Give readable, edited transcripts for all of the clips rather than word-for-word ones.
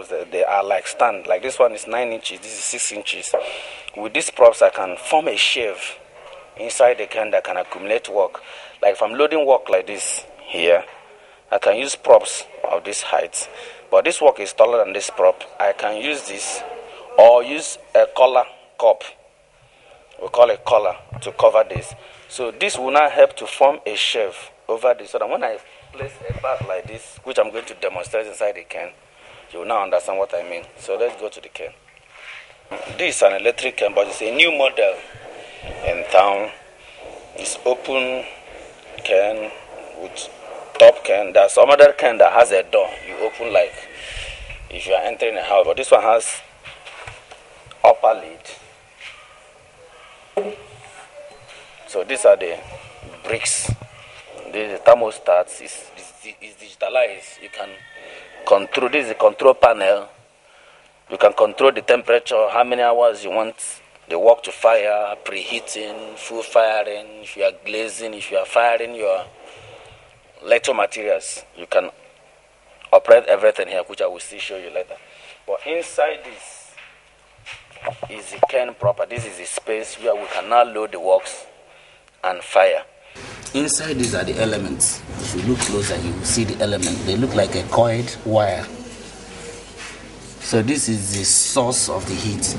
props, they are like stand. Like this one is 9 inches, this is 6 inches. With these props, I can form a shave inside the can that can accumulate work. Like if I'm loading work like this here, I can use props of this height. But this work is taller than this prop. I can use this or use a collar cup. We call it collar to cover this. So this will now help to form a shelf over this. So that when I place a bag like this, which I'm going to demonstrate inside the can, you will now understand what I mean. So let's go to the can. This is an electric can, but it's a new model in town. It's open can with top can. There's some other can that has a door. You open like if you are entering a house, but this one has upper lid. So these are the bricks. The thermostat is digitalized. You can control. This is a control panel. You can control the temperature, how many hours you want the work to fire, preheating, full firing. If you are glazing, if you are firing your electro materials, you can operate everything here, which I will still show you later. But inside this is the can proper. This is the space where we can now load the works and fire. Inside these are the elements. If you look closer, you will see the element. They look like a coiled wire. So this is the source of the heat.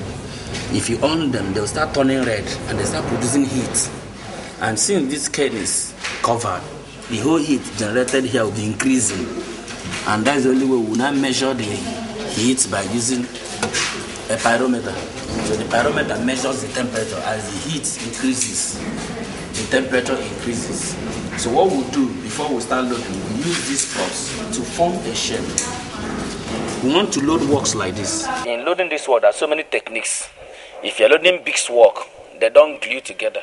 If you on them, they'll start turning red and they start producing heat. And since this can is covered, the whole heat generated here will be increasing. And that's the only way we will now measure the heat by using a pyrometer. So the pyrometer measures the temperature. As the heat increases, the temperature increases. So what we'll do before we start loading, we use these props to form a shape. We want to load works like this. In loading this work, there are so many techniques. If you're loading big work, they don't glue together.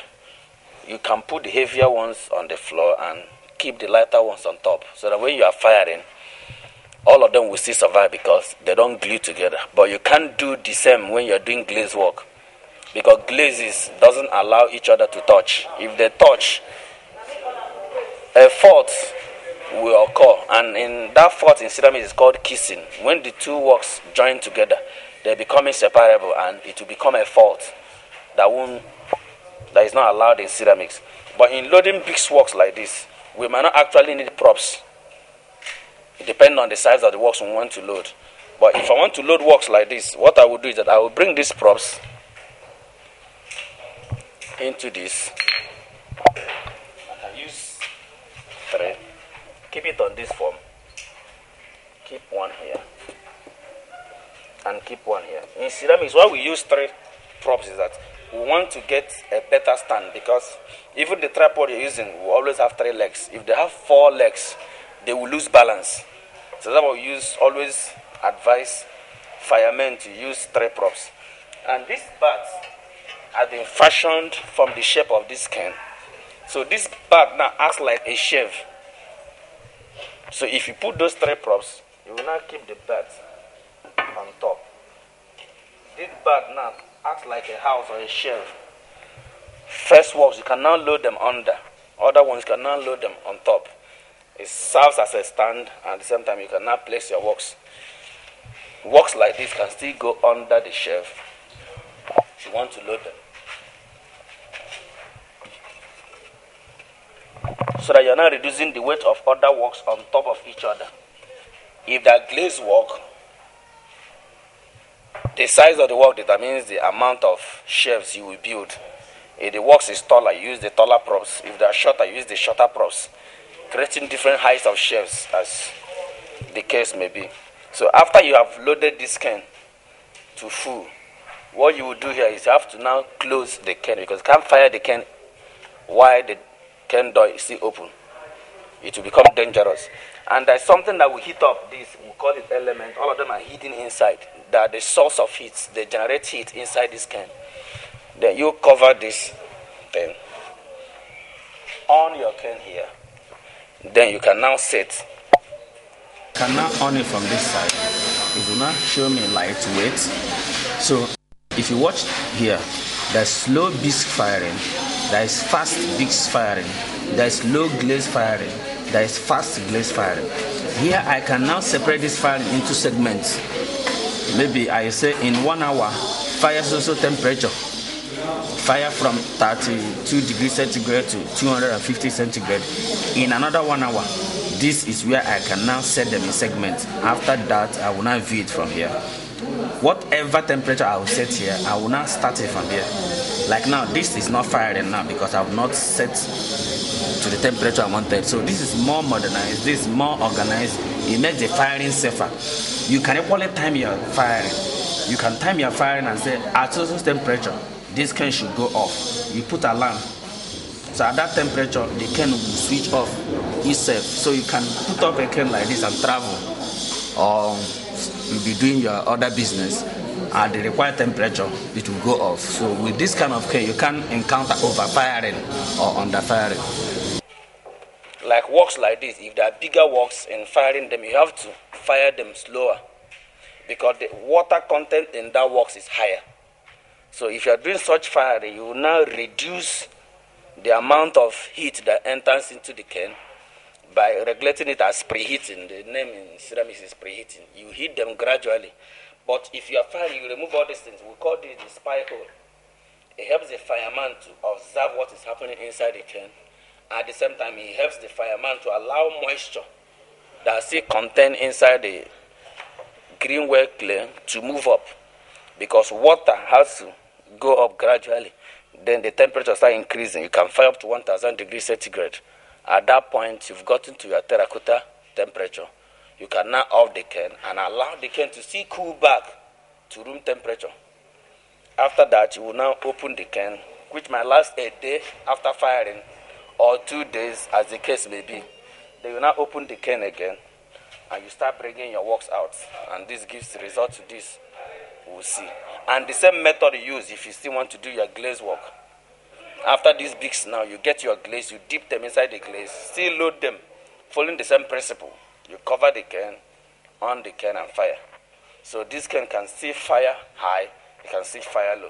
You can put the heavier ones on the floor and keep the lighter ones on top. So that when you are firing, all of them will still survive because they don't glue together. But you can't do the same when you're doing glaze work, because glazes doesn't allow each other to touch. If they touch, a fault will occur, and in that fault in ceramics is called kissing. When the two works join together, they become inseparable, and it will become a fault that is not allowed in ceramics. But in loading big works like this, we might not actually need props. It depends on the size of the works we want to load. But if I want to load works like this, what I will do is that I will bring these props into this. I can use 3. Keep it on this form. Keep one here. And keep one here. In ceramics, why we use 3 props is that we want to get a better stand, because even the tripod you're using will always have 3 legs. If they have 4 legs, they will lose balance. So that's why we always advise firemen to use 3 props. And these bats have been fashioned from the shape of this can. So this bat now acts like a shelf. So if you put those 3 props, you will now keep the bat on top. This bat now acts like a house or a shelf. First works, you can now load them under. Other ones, you can now load them on top. It serves as a stand, and at the same time, you can now place your works. Works like this can still go under the shelf if you want to load them. So that you're not reducing the weight of other works on top of each other. If that glaze work, the size of the work determines the amount of shelves you will build. If the works is taller, you use the taller props. If they are shorter, you use the shorter props, creating different heights of shelves as the case may be. So after you have loaded this can to full, what you will do here is you have to now close the can, because you can't fire the can while the can door is still open. It will become dangerous. And there's something that will heat up this, we call it element. All of them are hidden inside. They are the source of heat. They generate heat inside this can. Then you cover this, then on your can here. Then you can now set. Can now on it from this side. It will now show me lightweight. So if you watch here, there's slow bisque firing, there's fast bisque firing, there's low glaze firing, there's fast glaze firing. Here I can now separate this firing into segments. maybe I say in 1 hour, fire also temperature. Fire from 32 degrees centigrade to 250 centigrade in another 1 hour. This is where I can now set them in segments. After that, I will now view it from here. Whatever temperature I will set here, I will now start it from here. Like now, this is not firing now because I have not set to the temperature I wanted. So this is more modernized, this is more organized. It makes the firing safer. You can equally time your firing. You can time your firing and say at certain temperature, this can should go off. You put alarm. So at that temperature, the can will switch off itself. So you can put up a can like this and travel, or you'll be doing your other business. At the required temperature, it will go off. So with this kind of can, you can encounter overfiring or underfiring. Like works like this, if there are bigger works in firing them, you have to fire them slower because the water content in that works is higher. So if you are doing such firing, you will now reduce the amount of heat that enters into the can by regulating it as preheating. The name in ceramics is preheating. You heat them gradually. But if you are firing, you remove all these things. We call this the spy hole. It helps the fireman to observe what is happening inside the can. At the same time, it helps the fireman to allow moisture that still contained inside the greenware clay to move up. Because water has to go up gradually. Then the temperature starts increasing. You can fire up to 1000 degrees centigrade. At that point, you've gotten to your terracotta temperature. You can now off the can and allow the can to still cool back to room temperature. After that, you will now open the can, which might last a day after firing or 2 days, as the case may be. Then you now open the can again and you start bringing your works out. And this gives the result to this. We'll see. And the same method you use if you still want to do your glaze work. After these bricks now, you get your glaze, you dip them inside the glaze, still load them, following the same principle. You cover the can, on the can and fire. So this can still fire high, it can still fire low.